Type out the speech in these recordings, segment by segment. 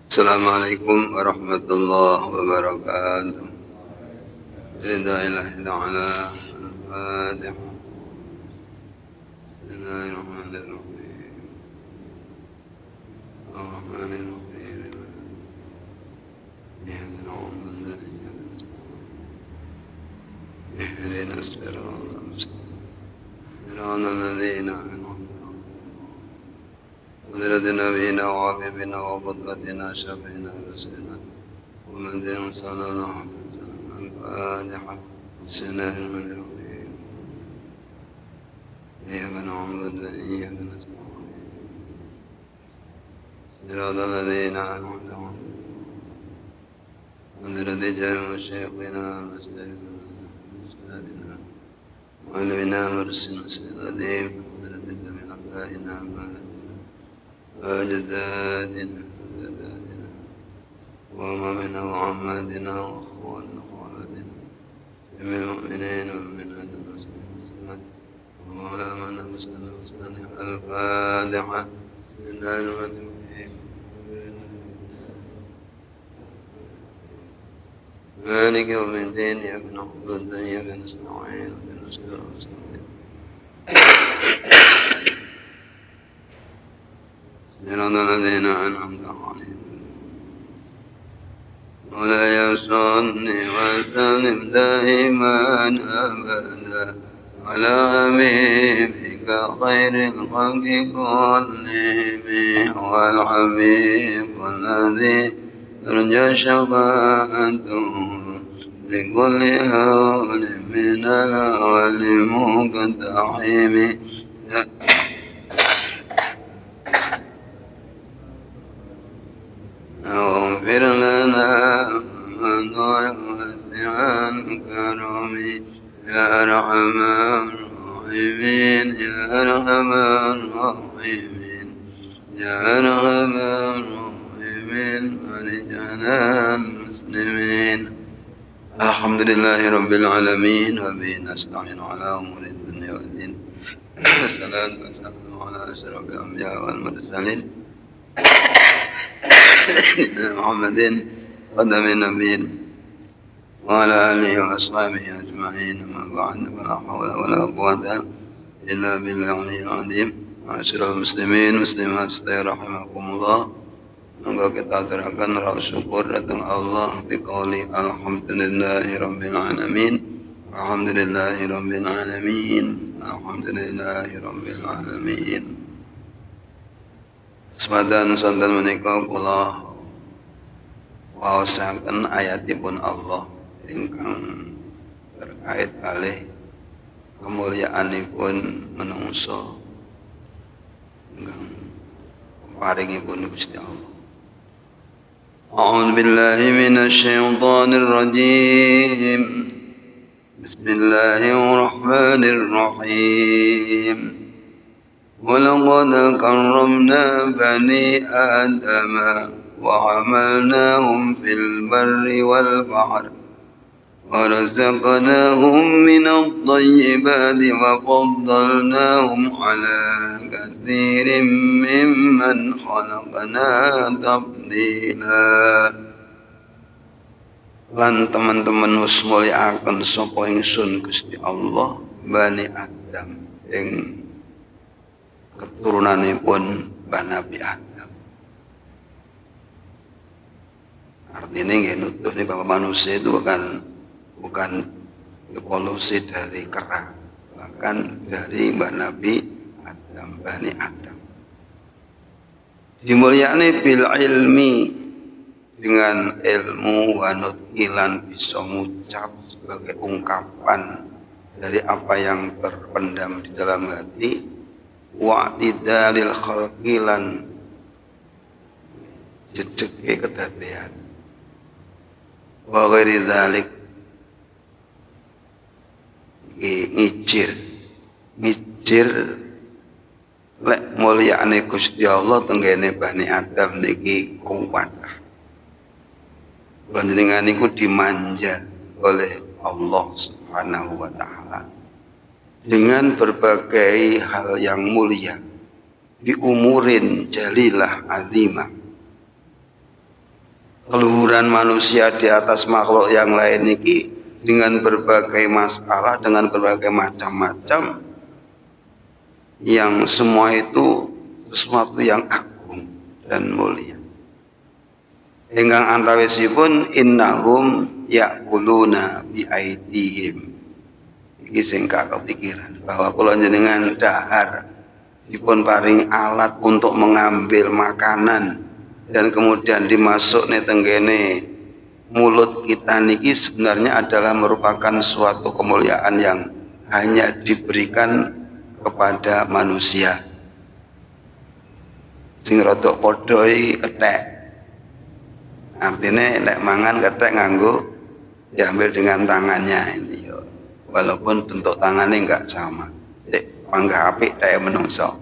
Assalamualaikum warahmatullahi wabarakatuh. La ilaha illallah. Al-Fatihah. Bismillahirrahmanirrahim. Ar-Rahmanirrahim. اهدنا الصراط المستقيم صراط الذين أنعمت عليهم غير نبينا وحبيبنا وقدوتنا شفينا رسولنا ومن صلى الله عليه وسلم. الفاتحة. بسم الله الرحمن الرحيم. إياك نعبد وإياك نستعين صراط الذين أنعمت عليهم غير الضالين شيخنا مسلمنا وعلمنا مرسل سلادين وردد من أبائنا وأجدادنا وأمامنا وعمادنا وأخواننا وأولادنا من المؤمنين والمؤمنات والمسلمين وعلى من أرسلنا وسلم. الفاتحة. بسم الله الرحمن الرحيم. مالك يوم الدين. إياك نعبد وإياك نستعين اهدنا الصراط المستقيم صراط الذين أنعمت عليهم ولا يصلي وسلم دائما أبدا على حبيبك خير الخلق كلهم هو الحبيب الذي ترجى شفاعته لكل هول من الأول مقتحم. اغفر لنا من وسع الكرم يا أرحم الراحمين يا أرحم الراحمين يا أرحم الراحمين ورجال المسلمين. الحمد لله رب العالمين وبه نستعين على أمور الدنيا والدين. الصلاة والسلام على أشرف الأنبياء والمرسلين محمد قدم النبيين وعلى آله وأصحابه أجمعين. أما بعد فلا حول ولا قوة إلا بالله العلي العظيم. معاشر المسلمين muslimat sekalian rahimakumullah. Monggo kita aturaken rasa syukur dhateng Allah biqauli alhamdulillahi rabbil alamin. Alhamdulillahi rabbil alamin. Alhamdulillahi rabbil alamin. Semadyan sonten menika kula waosaken ayatipun Allah ingkang terkait kalih kemulyaanipun manungsa ingkang paringipun Gusti Allah. A'udzu billahi minasy syaithanir rajim. Bismillahirrahmanirrahim. وَلَقَدْ كَرَّمْنَا بَنِي آدَمَ وَحَمَلْنَاهُمْ فِي الْبَرِّ وَالْبَحْرِ وَرَزَقْنَاهُمْ مِنَ الطَّيِّبَاتِ وَفَضَّلْنَاهُمْ عَلَى كَثِيرٍ مِّمَّنْ خَلَقْنَا تَفْضِيلًا. Lan teman-teman wis mulyakaken sapa ingsun Gusti Allah Bani Adam ing keturunanipun Mbah Nabi Adam. Artinya nggih nuduhne bahwa manusia itu bukan evolusi dari kera, bahkan dari Mbah Nabi Adam, Bani Adam. Dimulyakne bil ilmi, dengan ilmu wa nutqilan, bisa mengucap sebagai ungkapan dari apa yang terpendam di dalam hati. Wa'tidalil khalqilan, jejeke kedadean. Wa ghairi dzalik, ngicir lek mulyane Gusti Allah tenggene Bani Adam niki kuwat. Panjenengan niku dimanja oleh Allah Subhanahu wa taala dengan berbagai hal yang mulia, di umurin jalilah azimah, keluhuran manusia di atas makhluk yang lain ini dengan berbagai masalah, dengan berbagai macam-macam, yang semua itu sesuatu yang agung dan mulia. Ingkang antawisipun innahum ya'kuluna bi aidihim. Iki sing gak kepikiran bahwa kula jenengan dahar dipun paring alat untuk mengambil makanan dan kemudian dimasuk nih tenggene mulut kita niki sebenarnya adalah merupakan suatu kemuliaan yang hanya diberikan kepada manusia. Sing rodok podoi kethek. Artinya nek mangan kethek nganggo diambil dengan tangannya ini yo. Walaupun bentuk tangannya enggak sama. Dek panggah apik kayak menungso.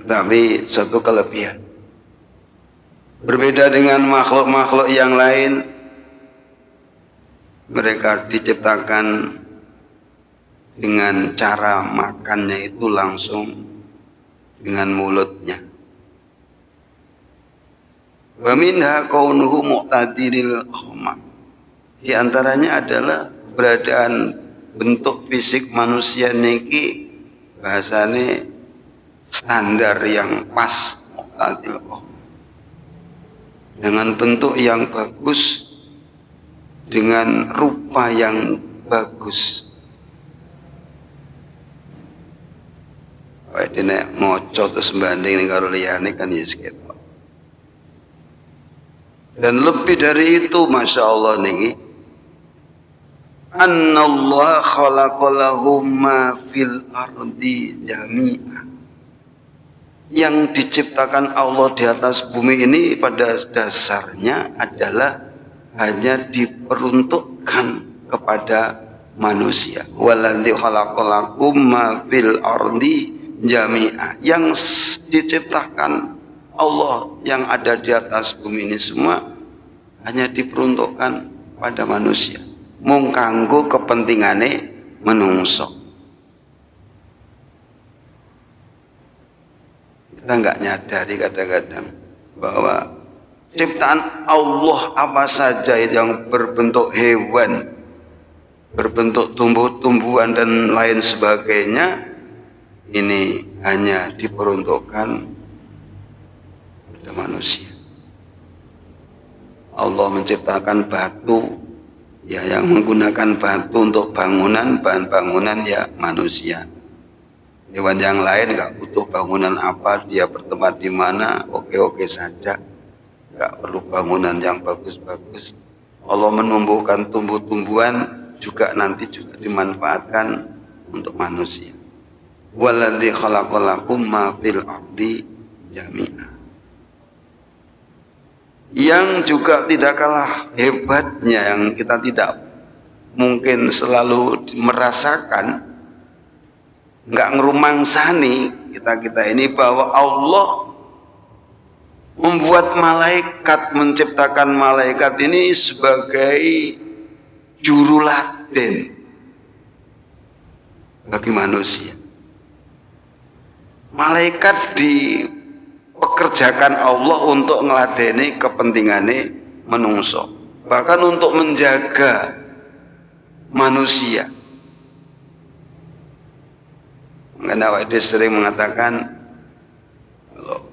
Tapi suatu kelebihan. Berbeda dengan makhluk-makhluk yang lain, mereka diciptakan dengan cara makannya itu langsung dengan mulutnya. Wa minha kaunuhu mu'tadilil khama. Di antaranya adalah keberadaan bentuk fisik manusia niki bahasane standar yang pas, mu'tadil khama. Dengan bentuk yang bagus, dengan rupa yang bagus. Wae dene maca terus banding karo liyane kan ya sekitar. Dan lebih dari itu, masya Allah nih, Annallah khalaqalahum ma fil ardi jami'a. Yang diciptakan Allah di atas bumi ini pada dasarnya adalah hanya diperuntukkan kepada manusia. Waladzi khalaqalakum ma fil ardi jami'a. Yang diciptakan Allah yang ada di atas bumi ini semua hanya diperuntukkan pada manusia. Mung kanggo kepentingane menungso. Kita nggak nyadari kadang-kadang bahwa ciptaan Allah apa saja yang berbentuk hewan, berbentuk tumbuh-tumbuhan dan lain sebagainya, ini hanya diperuntukkan pada manusia. Allah menciptakan batu, ya yang menggunakan batu untuk bangunan, bahan bangunan ya manusia. Hewan yang lain nggak butuh bangunan apa, dia bertempat di mana, oke-oke saja, nggak perlu bangunan yang bagus-bagus. Allah menumbuhkan tumbuh-tumbuhan juga nanti juga dimanfaatkan untuk manusia. Waladzi khalaqalakum ma fil ardi jami'a. Yang juga tidak kalah hebatnya, yang kita tidak mungkin selalu merasakan, nggak ngerumangsani kita ini, bahwa Allah membuat malaikat, menciptakan malaikat ini sebagai juruladen bagi manusia. Malaikat dipekerjakan Allah untuk ngeladeni kepentingane menungso, bahkan untuk menjaga manusia. Karena Wa'idih sering mengatakan kalau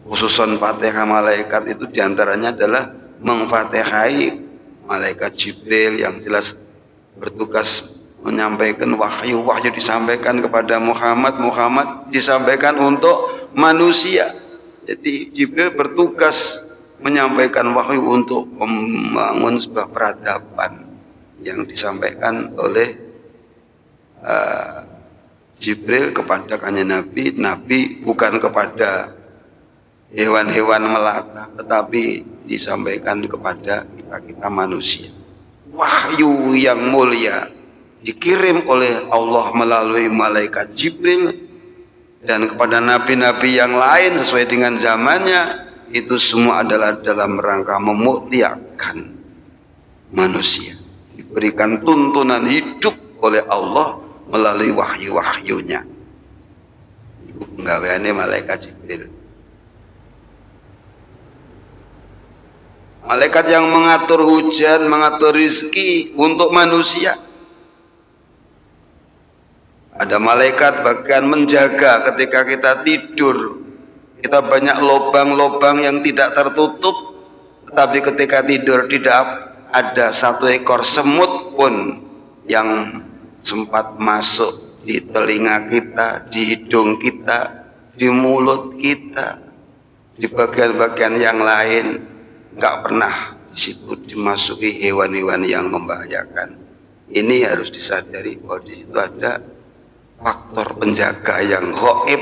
khususon Fatihah malaikat itu diantaranya adalah mengfatihai malaikat Jibril yang jelas bertugas menyampaikan wahyu disampaikan kepada Muhammad disampaikan untuk manusia. Jadi Jibril bertugas menyampaikan wahyu untuk membangun sebuah peradaban yang disampaikan oleh Jibril kepada kanjeng Nabi bukan kepada hewan-hewan melata, tetapi disampaikan kepada kita manusia. Wahyu yang mulia dikirim oleh Allah melalui malaikat Jibril, dan kepada nabi-nabi yang lain sesuai dengan zamannya. Itu semua adalah dalam rangka memuliakan manusia, diberikan tuntunan hidup oleh Allah melalui wahyu-wahyunya. Itu penggaweane malaikat Jibril. Malaikat yang mengatur hujan, mengatur rizki untuk manusia. Ada malaikat bahkan menjaga ketika kita tidur. Kita banyak lubang-lubang yang tidak tertutup, tetapi ketika tidur tidak ada satu ekor semut pun yang sempat masuk di telinga kita, di hidung kita, di mulut kita, di bagian-bagian yang lain. Nggak pernah di situ dimasuki hewan-hewan yang membahayakan. Ini harus disadari bahwa di situ ada faktor penjaga yang gaib,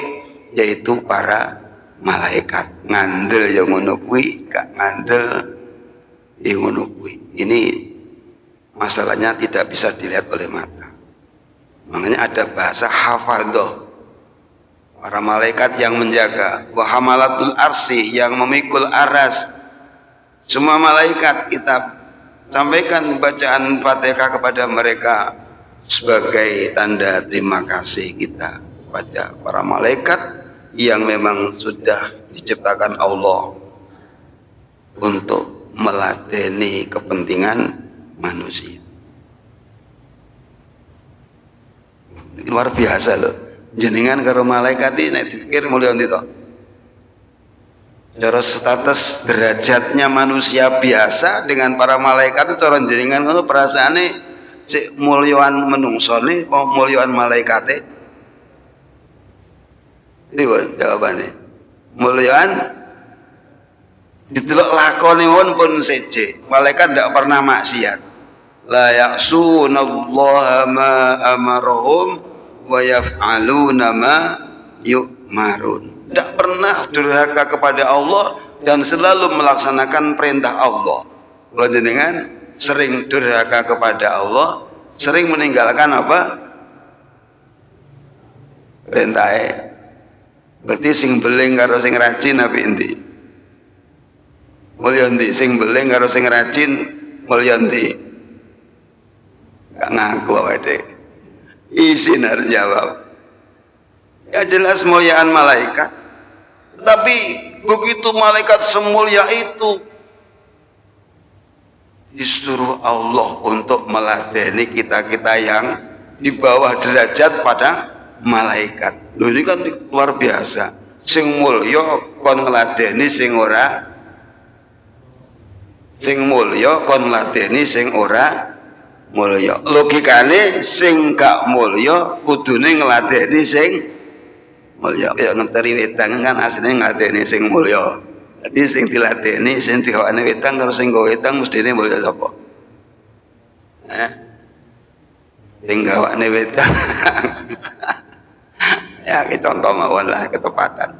yaitu para malaikat. Ngandel yang ngono kuwi, gak ngandel yang ngono kuwi. Ini masalahnya tidak bisa dilihat oleh mata. Makanya ada bahasa hafadhah, para malaikat yang menjaga, wa hamalatul arsy yang memikul aras. Semua malaikat kita sampaikan bacaan Fatihah kepada mereka sebagai tanda terima kasih kita kepada para malaikat yang memang sudah diciptakan Allah untuk meladeni kepentingan manusia. Ini luar biasa loh. Jenengan karo malaikat ini nek dipikir mulya ndito. Cara status derajatnya manusia biasa dengan para malaikat itu cara jenengan ngono perasaane sik mulyaan menungsone apa mulyaan malaikate? Iki jawabane. Mulyaan didelok lakone pun seje. Malaikat tidak pernah maksiat. La ya'sunallaha ma amarahum wa yaf'aluna ma yu'marun. Tidak pernah durhaka kepada Allah dan selalu melaksanakan perintah Allah. Kalau jenengan sering durhaka kepada Allah, sering meninggalkan apa? Perintahnya. Berarti sing beling karo sing rajin apa inti? Mulya ndi sing beling karo sing rajin mulya ndi? Gak ngaku awake. Isin harus jawab. Ya jelas mulyaan malaikat. Tapi begitu malaikat semulia itu disuruh Allah untuk meladeni kita-kita yang di bawah derajat pada malaikat. Loh, ini kan luar biasa. Sing mulya kon ngladeni sing ora, sing mulya kon ngladeni sing ora mulya. Logikane sing gak mulya kudune ngladeni sing mulya. Kaya ngenteri wedang kan asline ngladeni sing mulya. Dadi sing diladeni sing digawane wedang karo sing gawe wedang mestine mulya sapa? Sing gawane wedang. Ya ki contoh mawon lah ketepatan.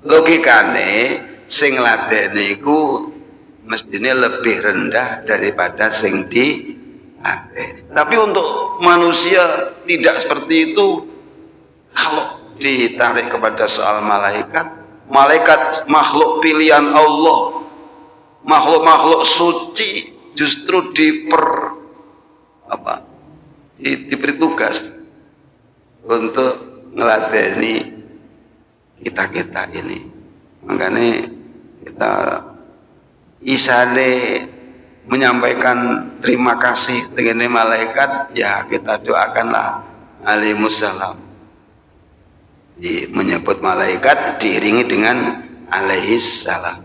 Logikane sing ngladeni iku mestine lebih rendah daripada sing diladeni. Tapi untuk manusia tidak seperti itu. Kalau ditarik kepada soal malaikat, malaikat makhluk pilihan Allah, makhluk-makhluk suci, justru diberi tugas untuk ngeladeni kita ini. Makanya kita isane menyampaikan terima kasih dengan malaikat, ya kita doakanlah alaihissalam. Menyebut malaikat diiringi dengan alaihissalam.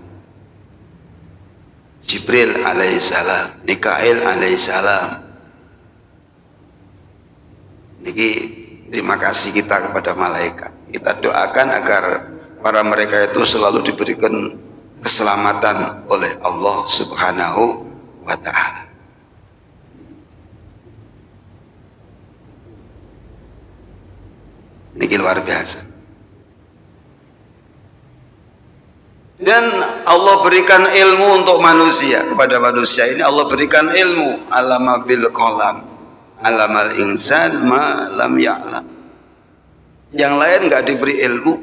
Jibril alaihissalam, Mikail alaihissalam. Niki terima kasih kita kepada malaikat. Kita doakan agar para mereka itu selalu diberikan keselamatan oleh Allah Subhanahu wa ta'ala. Ini luar biasa. Dan Allah berikan ilmu untuk manusia. Kepada manusia ini Allah berikan ilmu. Alama bil qalam, alamal insan ma lam ya'lam. Yang lain nggak diberi ilmu.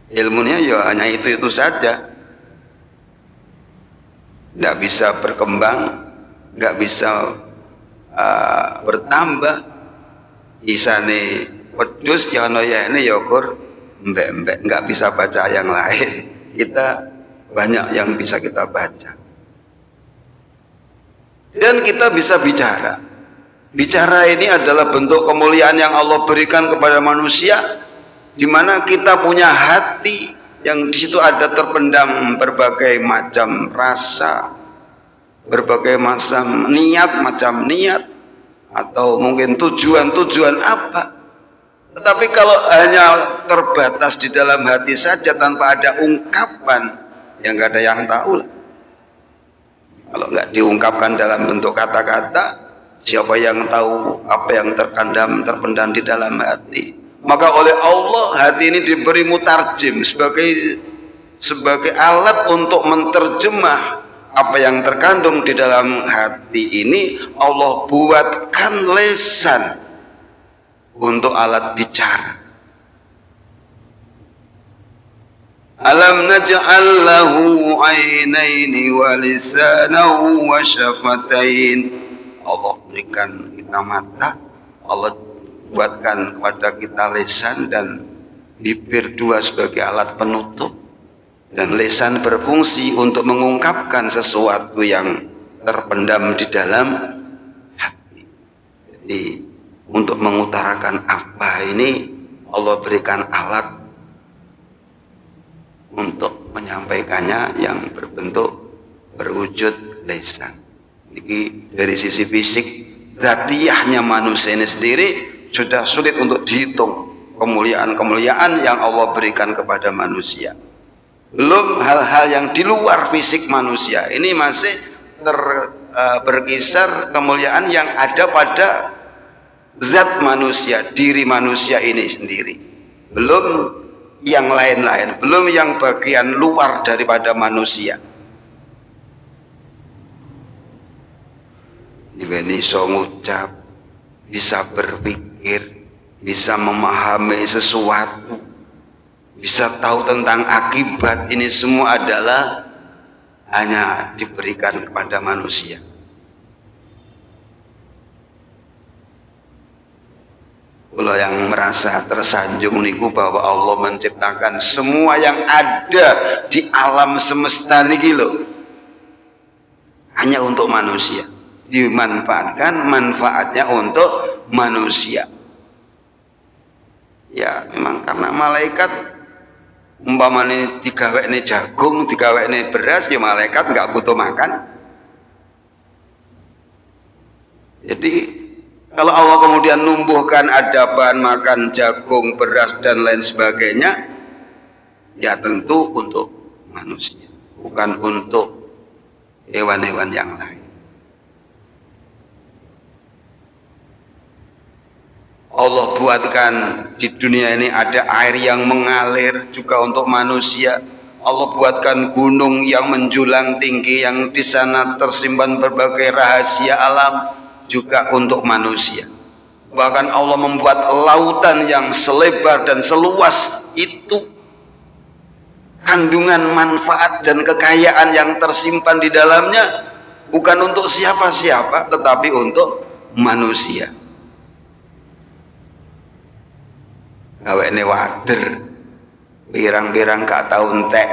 Ilmunya ya hanya itu saja. Nggak bisa berkembang, nggak bisa bertambah. Isane wedhus ya ana ya ini ya ukur mbek-mbek, nggak bisa baca yang lain. Kita banyak yang bisa kita baca. Dan kita bisa bicara. Bicara ini adalah bentuk kemuliaan yang Allah berikan kepada manusia, di mana kita punya hati yang di situ ada terpendam berbagai macam rasa, berbagai macam niat, atau mungkin tujuan-tujuan apa. Tetapi kalau hanya terbatas di dalam hati saja tanpa ada ungkapan, ya nggak ada yang tahu lah. Kalau nggak diungkapkan dalam bentuk kata-kata, siapa yang tahu apa yang terpendam di dalam hati? Maka oleh Allah hati ini diberi mutarjim sebagai alat untuk menerjemah apa yang terkandung di dalam hati ini. Allah buatkan lesan untuk alat bicara. Alam naj'al lahu 'ainaini wa lisanahu wa syafatain. Allah berikan kita mata, Allah buatkan kepada kita lisan dan bibir dua sebagai alat penutup, dan lisan berfungsi untuk mengungkapkan sesuatu yang terpendam di dalam hati. Jadi untuk mengutarakan apa ini Allah berikan alat untuk menyampaikannya yang berwujud lisan. Jadi dari sisi fisik, zatiyahnya manusia ini sendiri sudah sulit untuk dihitung kemuliaan-kemuliaan yang Allah berikan kepada manusia. Belum hal-hal yang di luar fisik manusia, ini masih berkisar kemuliaan yang ada pada zat manusia, diri manusia ini sendiri. Belum yang lain-lain, belum yang bagian luar daripada manusia. Ini bisa ngucap, bisa berpikir, bisa memahami sesuatu, bisa tahu tentang akibat. Ini semua adalah hanya diberikan kepada manusia. Kalau yang merasa tersanjung niku bahwa Allah menciptakan semua yang ada di alam semesta niki lho hanya untuk manusia, dimanfaatkan manfaatnya untuk manusia. Ya memang karena malaikat umpamane digawekne jagung, digawekne beras, ya malaikat nggak butuh makan. Jadi kalau Allah kemudian numbuhkan ada bahan makan jagung, beras dan lain sebagainya, ya tentu untuk manusia, bukan untuk hewan-hewan yang lain. Allah buatkan di dunia ini ada air yang mengalir juga untuk manusia. Allah buatkan gunung yang menjulang tinggi, yang di sana tersimpan berbagai rahasia alam, juga untuk manusia. Bahkan Allah membuat lautan yang selebar dan seluas itu, kandungan manfaat dan kekayaan yang tersimpan di dalamnya bukan untuk siapa-siapa, tetapi untuk manusia. Gawene wader pirang-pirang gak tau entek,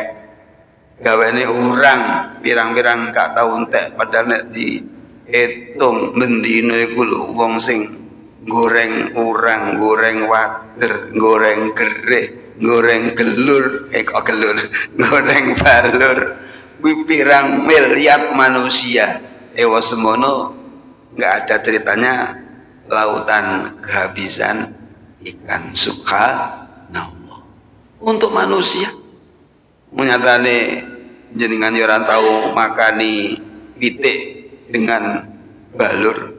gawene urang pirang-pirang gak tau entek, padahal nek diitung bendina iku lho wong sing goreng urang, goreng wader, goreng gereh, goreng gelur, goreng balur, pirang miliar manusia. Ewa semono nggak ada ceritanya lautan kehabisan ikan. Subhanallah. Untuk manusia menyatane jenengan ora tahu makani pitik dengan balur,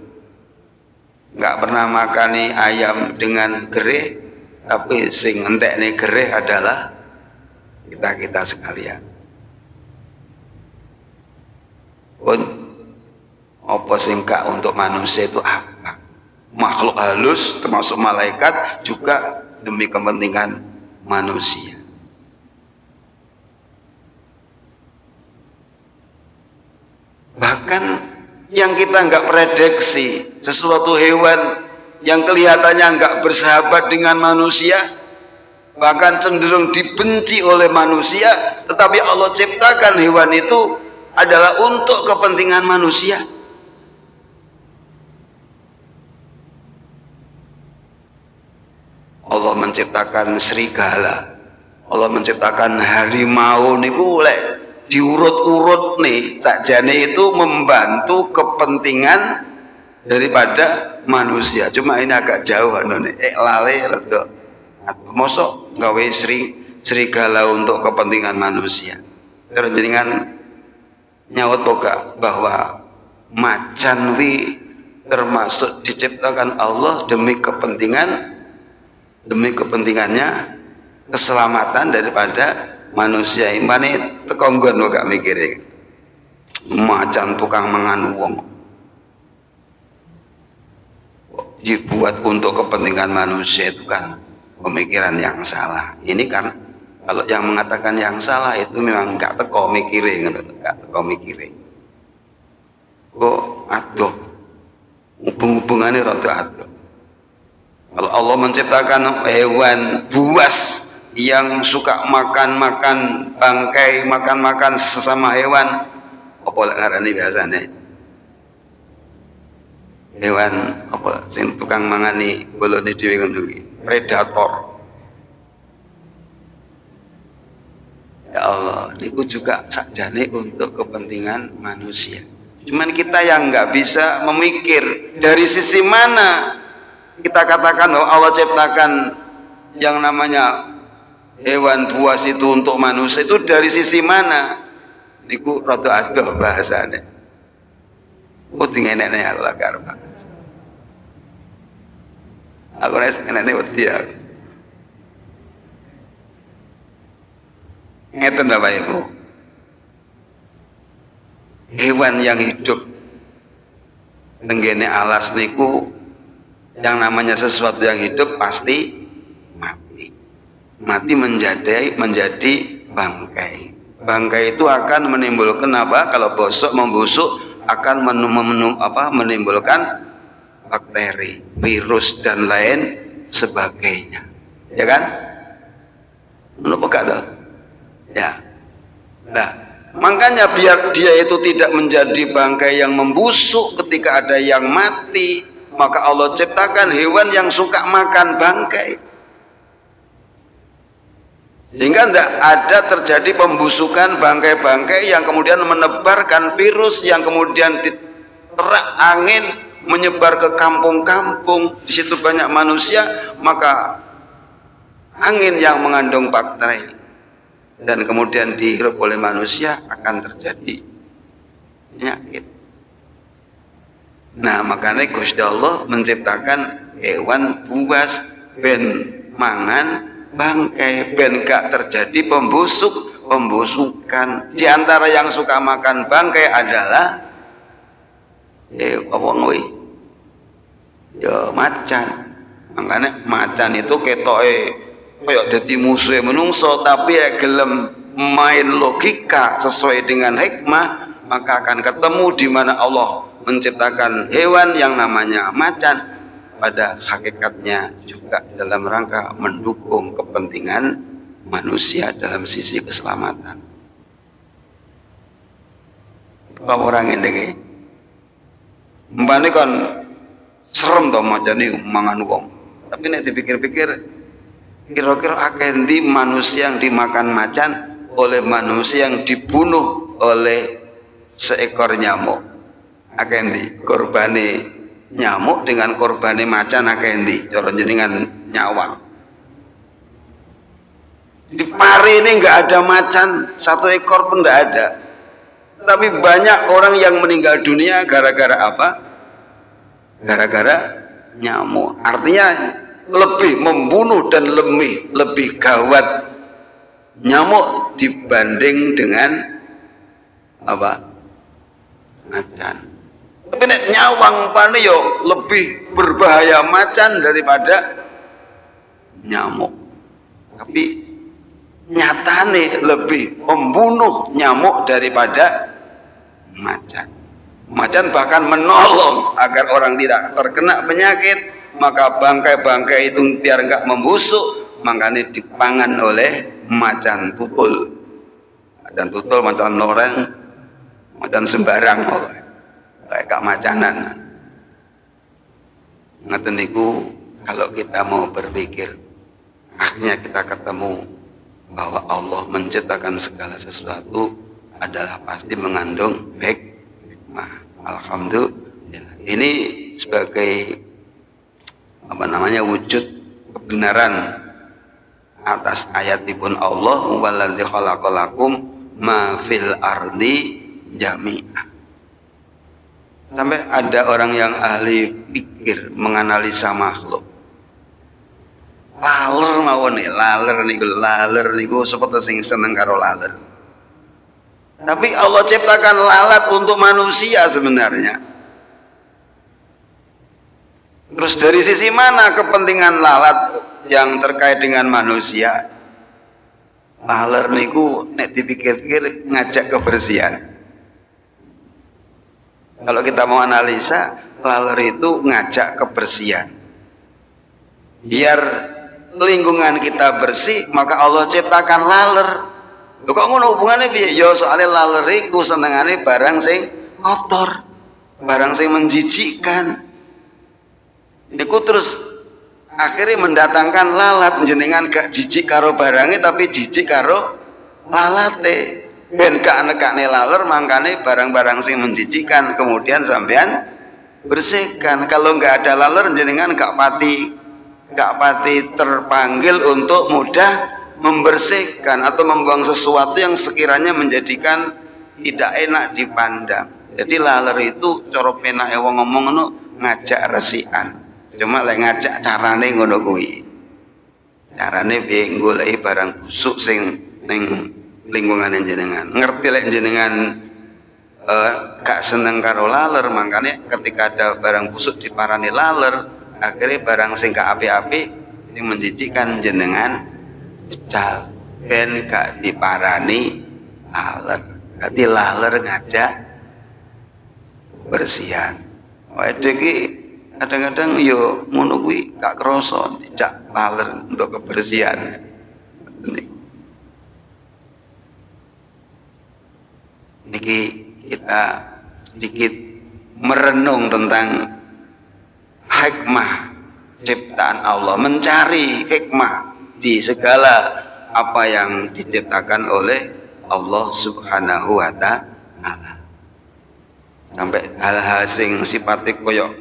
nggak pernah makani ayam dengan gereh, tapi sing entekne gereh adalah kita sekalian. Pun apa sing gak untuk manusia itu apa? Makhluk halus termasuk malaikat juga demi kepentingan manusia. Bahkan yang kita nggak prediksi, sesuatu hewan yang kelihatannya nggak bersahabat dengan manusia, bahkan cenderung dibenci oleh manusia, tetapi Allah ciptakan hewan itu adalah untuk kepentingan manusia. Allah menciptakan serigala, Allah menciptakan harimau niku lek diurut-urut nih sakjane itu membantu kepentingan daripada manusia. Cuma ini agak jauh nih, lale rada. Mosok gawe serigala untuk kepentingan manusia. Terus jenengan nyaut boga bahwa macan wi termasuk diciptakan Allah demi kepentingannya keselamatan daripada manusia. Imane tekonggon gak mikire macan tukang mangan wong dibuat untuk kepentingan manusia, itu kan pemikiran yang salah. Ini kan kalau yang mengatakan yang salah itu memang gak teko mikire, gak teko mikire. Kok adoh hubung-hubungannya rada adoh. Kalau Allah menciptakan hewan buas yang suka makan-makan bangkai, makan-makan sesama hewan, apa lek ngarani biasane? Hewan apa sing tukang mangani bolone dhewe ngono iki, predator. Ya Allah, niku juga sakjane untuk kepentingan manusia. Cuman kita yang nggak bisa memikir dari sisi mana kita katakan bahwa Allah ciptakan yang namanya hewan buas itu untuk manusia, itu dari sisi mana? Niku rada adoh bahasane. Wedi ngenekne aku lak karo Pak. Aku nek ngenekne wedi aku. Ngeten Bapak Ibu. Hewan yang hidup tenggene alas niku, yang namanya sesuatu yang hidup pasti mati. Mati menjadi bangkai. Bangkai itu akan menimbulkan apa? Kalau bosok membusuk akan menimbulkan bakteri, virus dan lain sebagainya. Ya kan? Menapa kata? Ya. Nah, makanya biar dia itu tidak menjadi bangkai yang membusuk ketika ada yang mati, maka Allah ciptakan hewan yang suka makan bangkai. Sehingga tidak ada terjadi pembusukan bangkai-bangkai yang kemudian menebarkan virus yang kemudian diterak angin menyebar ke kampung-kampung. Di situ banyak manusia, maka angin yang mengandung bakteri dan kemudian dihirup oleh manusia akan terjadi penyakit. Nah, makanya Gusti Allah menciptakan hewan buas ben mangan bangkai, ben gak terjadi pembusukan. Di antara yang suka makan bangkai adalah apa ngoi? Ya macan. Makanya macan itu ketoke kayak dadi musuhe menungso, tapi gelem main logika sesuai dengan hikmah, maka akan ketemu di mana Allah menciptakan hewan yang namanya macan pada hakikatnya juga dalam rangka mendukung kepentingan manusia dalam sisi keselamatan. Apa orang ini? Mbane kon serem to macan iki mangan wong. Tapi nek dipikir-pikir, kira-kira akeh ndi manusia yang dimakan macan oleh manusia yang dibunuh oleh seekor nyamuk? Akeh ndi korbane nyamuk dengan korbane macan akeh ndi? Cara jenengan nyawang. Di Pare ini nggak ada macan, satu ekor pun nggak ada. Tapi banyak orang yang meninggal dunia gara-gara apa? Gara-gara nyamuk. Artinya lebih membunuh dan lebih gawat nyamuk dibanding dengan apa? Macan. Tapi nek nyawang pane yo lebih berbahaya macan daripada nyamuk. Tapi nyatane lebih membunuh nyamuk daripada macan. Macan bahkan menolong agar orang tidak terkena penyakit, maka bangkai-bangkai itu biar enggak membusuk, makanya dipangan oleh macan tutul. Macan tutul, macan loreng, macan sembarang, kayak gak macanan. Ngaten niku kalau kita mau berpikir, akhirnya kita ketemu bahwa Allah menciptakan segala sesuatu adalah pasti mengandung hikmah. Alhamdulillah. Ini sebagai wujud kebenaran atas ayatipun Allah, waladzi khalaqalakum ma fil ardi jami'ah. Sampai ada orang yang ahli pikir menganalisa makhluk. Laler mawon laler niku seperti sing seneng karo laler. Tapi Allah ciptakan lalat untuk manusia sebenarnya. Terus dari sisi mana kepentingan lalat yang terkait dengan manusia? Laler niku nek dipikir-pikir ngajak kebersihan. Kalau kita mau analisa, laler itu ngajak kebersihan. Biar lingkungan kita bersih, maka Allah ciptakan laler. Lho kok ngono hubungannya piye? Ya soalnya laler iku senengane barang sing kotor, barang sing menjijikkan. Niku terus akhirnya mendatangkan lalat, jenengan gak jijik karo barangnya tapi jijik karo lalate. Ben gak nekane laler mangkane barang-barang sing menjijikkan kemudian sampean bersihkan. Kalau nggak ada laler jenengan gak pati terpanggil untuk mudah membersihkan atau membuang sesuatu yang sekiranya menjadikan tidak enak dipandang. Jadi laler itu cara penake wong ngomong ngono ngajak resikan. Cuma lek ngajak carane ngono kuwi. Carane piye goleki barang busuk sing ning lingkungan jenengan. Ngerti lek jenengan gak seneng karo laler, makanya ketika ada barang busuk diparani laler, akhirnya barang sing gak api-api yang menjijikkan jenengan pecal. Ben gak diparani laler. Berarti laler ngajak bersihan. Waduh iki kadang-kadang yo ngono kuwi gak krasa dijak laler untuk kebersihan. Niki kita sedikit merenung tentang hikmah ciptaan Allah, mencari hikmah di segala apa yang diciptakan oleh Allah Subhanahu wa ta'ala. Sampai hal-hal sing sifatnya koyok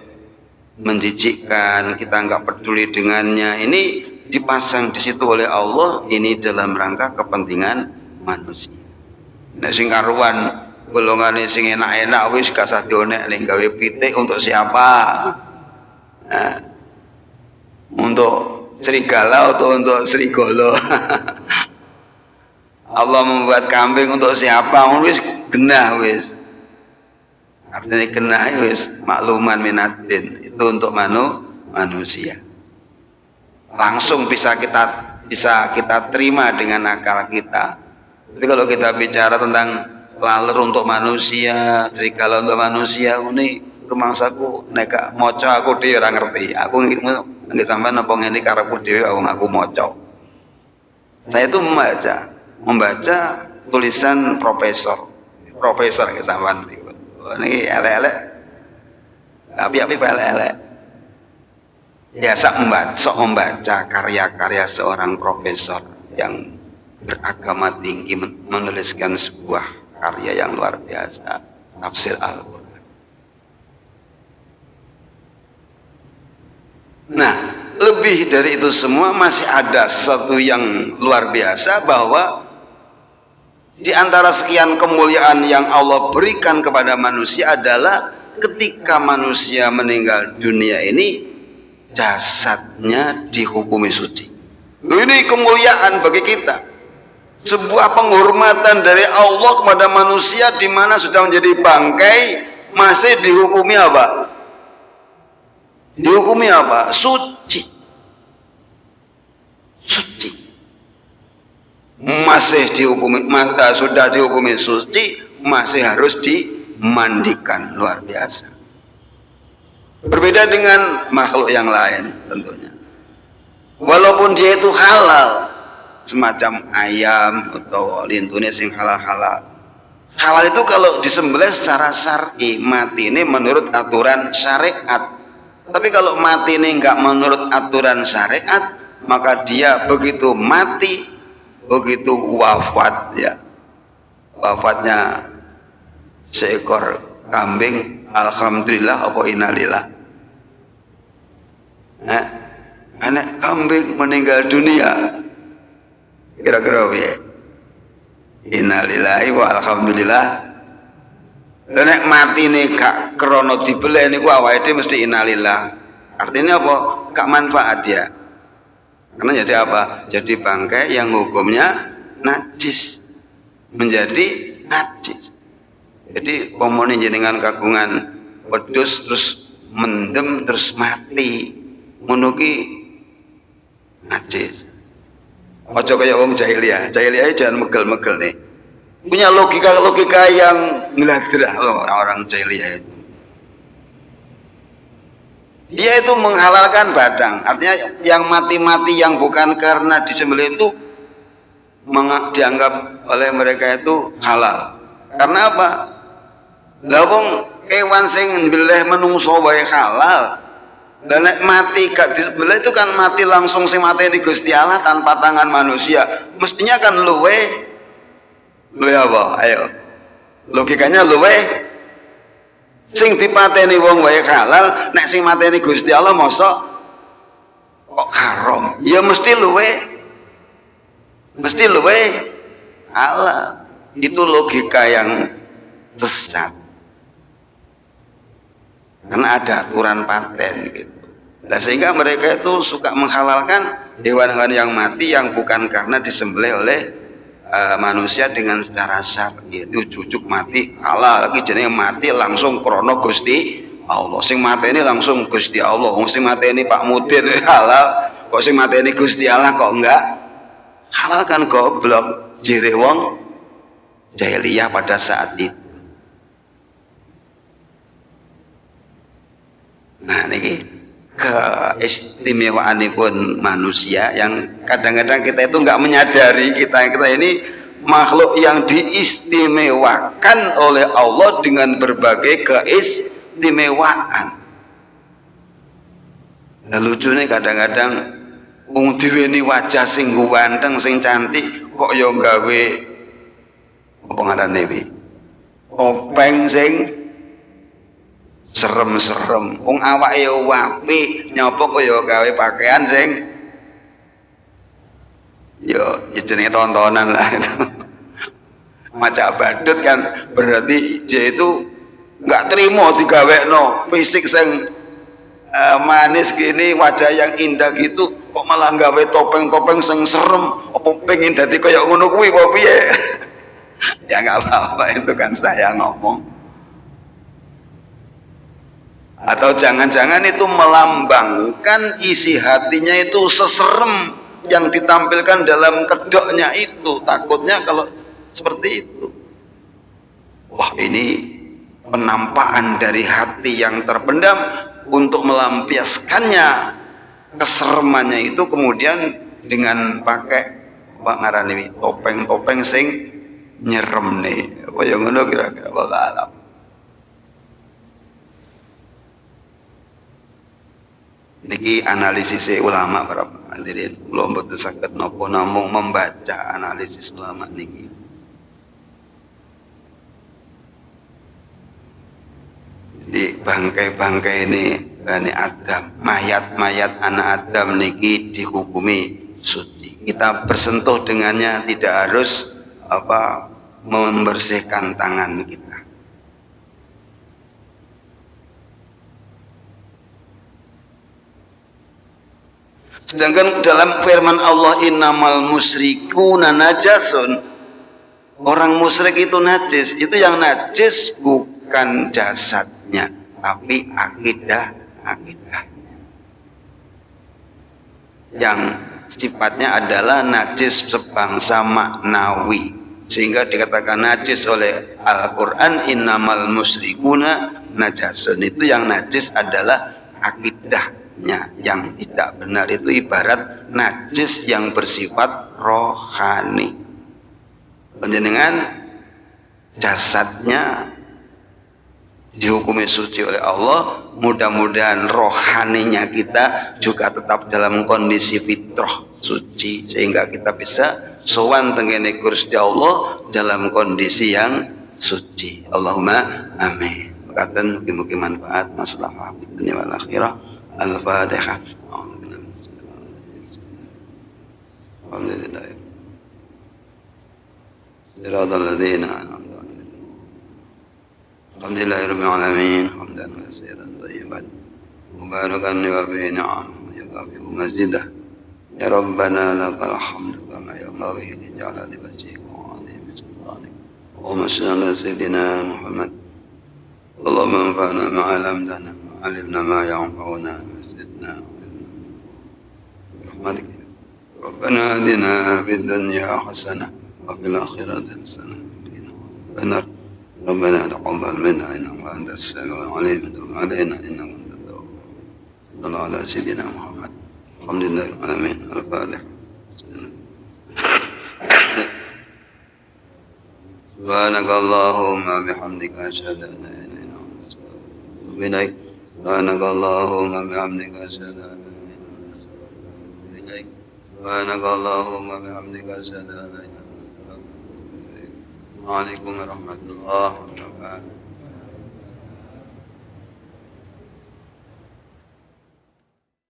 menjijikkan, kita nggak peduli dengannya, ini dipasang di situ oleh Allah, ini dalam rangka kepentingan manusia. Nek sing karuan golongane sing enak-enak wis gak usah dionek ning gawe pitik untuk siapa? Nah, untuk serigala atau untuk serigala? Allah membuat kambing untuk siapa? Wis genah wis. Artinya genah wis makluman minatin. Itu untuk manusia. Langsung bisa kita terima dengan akal kita. Tapi kalau kita bicara tentang laler untuk manusia, serigala untuk manusia, ini rumangsaku nek maca aku dhewe ora ngerti. Aku nggih sampean napa ngene karepku dhewe aku maca. Saya itu membaca tulisan profesor nggih sampean niku. Niki elek-elek. Api-api elek-elek. Ya sok membaca karya-karya seorang profesor yang beragama tinggi menuliskan sebuah karya yang luar biasa, tafsir Al-Quran. Nah, lebih dari itu semua masih ada sesuatu yang luar biasa, bahwa di antara sekian kemuliaan yang Allah berikan kepada manusia adalah ketika manusia meninggal dunia ini, jasadnya dihukumi suci. Ini kemuliaan bagi kita. Sebuah penghormatan dari Allah kepada manusia di mana sudah menjadi bangkai masih dihukumi apa? Dihukumi apa? Suci. Suci. Masih dihukumi, sudah dihukumi suci, masih harus dimandikan. Luar biasa. Berbeda dengan makhluk yang lain tentunya. walaupun dia itu halal, semacam ayam atau lintune sing halal. Halal itu kalau disembelih secara syar'i, mati ini menurut aturan syariat. Tapi kalau mati ini enggak menurut aturan syariat, maka dia begitu mati, begitu wafat ya, wafatnya seekor kambing, alhamdulillah apa innalillah. Anak kambing meninggal dunia, kira-kira ya, innalillahi wa alhamdulillah. Nek mati nih gak krono dibeleh niku awake dhewe mesti innalillah. Artinya apa? Gak manfaat dia. Karena jadi apa? Jadi bangkai yang hukumnya najis menjadi najis. Jadi pomone jenengan kagungan wedhus terus mendem terus mati, ngono ki najis. Ojo kaya wong jahiliyah. Jahiliyah jangan megel-megel nih. Punya logika yang ngeladrah loh orang-orang jahiliyah itu. Dia itu menghalalkan badang. Artinya yang mati-mati yang bukan karena disembelih itu dianggap oleh mereka itu halal. Karena apa? Lah wong kewan sing mbeleh menungso wae halal. Dan mati gak disembelih itu kan mati langsung sing mateni Gusti Allah tanpa tangan manusia. Mestinya kan luwe apa? Ayo. Logikanya luwe sing dipateni wong wae halal, nek sing mateni Gusti Allah mosok kok haram. Ya mesti luwe halal. Itu logika yang sesat. Karena ada aturan paten gitu. Nah, sehingga mereka itu suka menghalalkan hewan-hewan yang mati yang bukan karena disembelih oleh manusia dengan secara syar'i. Itu cucuk mati halal, lagi jenenge mati langsung krono Gusti Allah. Sing mati ini langsung Gusti Allah. Sing mati ini Pak Mudin halal, kok sing mati ini Gusti Allah kok enggak? Halal kan goblok, jere wong jahiliyah pada saat itu. Nah niki keistimewaanipun manusia yang kadang-kadang kita itu nggak menyadari kita ini makhluk yang diistimewakan oleh Allah dengan berbagai keistimewaan. Nah, lucunya kadang-kadang wong diweni wajah sing ganteng sing cantik kok yo gawe apa ngarane iki topeng sing serem-serem. Wong awake ya apik, nyapa kok ya gawe pakaian sing ya jenenge tontonan lah itu. Maca badut kan berarti dia itu enggak terima digawekno fisik sing manis gini, wajah yang indah gitu kok malah gawe topeng-topeng sing serem. Apa pengen dadi kaya ngono kuwi apa piye? Ya enggak apa-apa, itu kan saya ngomong. Atau jangan-jangan itu melambangkan isi hatinya itu seserem yang ditampilkan dalam kedoknya itu. Takutnya kalau seperti itu, wah ini penampakan dari hati yang terpendam untuk melampiaskannya keseremannya itu kemudian dengan pakai apa ngarani topeng-topeng sing nyerem nih. Apa yang ngono kira-kira wallah alam. Niki analisis ulama para hadirin, kula mboten saged napa namung membaca analisis ulama niki. Di bangkai-bangkai ini Bani Adam, mayat-mayat anak Adam niki dihukumi suci. Kita bersentuh dengannya tidak harus membersihkan tangan kita. Sedangkan dalam firman Allah innamal musyrikuna najasun, orang musyrik itu najis. Itu yang najis bukan jasadnya, tapi akidahnya. Yang sifatnya adalah najis sebangsa maknawi, sehingga dikatakan najis oleh Al-Quran innamal musyrikuna najasun. Itu yang najis adalah akidah hakikatnya. Yang tidak benar itu ibarat najis yang bersifat rohani. Panjenengan jasadnya dihukumi suci oleh Allah, mudah-mudahan rohaninya kita juga tetap dalam kondisi fitrah suci, sehingga kita bisa sowan tengene Gusti Allah dalam kondisi yang suci. Allahumma amin. Makaten mugi-mugi manfaat maslahah dunya wal akhirah. Al-Fatihah. Alhamdulillah. Siratal ladzina an'amta 'alaihim. Alhamdulillahirabbil alamin. Hamdan katsiran thayyiban mubarakan wa fi ni'am yukafi mazidah. Ya Rabbana lakal hamdu kama yanbaghi li jalali wajhika wa 'azimi sultanik. Allahumma shalli ala sayyidina Muhammad. Allahumma anfa'na ma 'allamtana wa 'allimna ma yanfa'una wa zidna 'ilman. Rahmatik. Rabbana atina fid dunya hasanah wa fil akhirati hasanah wa qina adzabannar. ربنا تقبل منا إنك أنت السميع العليم وتب علينا إنك أنت التواب الرحيم. صلى الله على سيدنا محمد. الحمد لله رب العالمين. الفاتحة. سبحانك اللهم بحمدك أشهد أن لا إله إلا أنت أستغفرك إليك. سبحانك اللهم بحمدك أشهد أن لا إله إلا أنت أستغفرك إليك. سبحانك اللهم بحمدك أشهد أن لا إله إلا أنت أستغفرك إليك. السلام عليكم ورحمة الله وبركاته.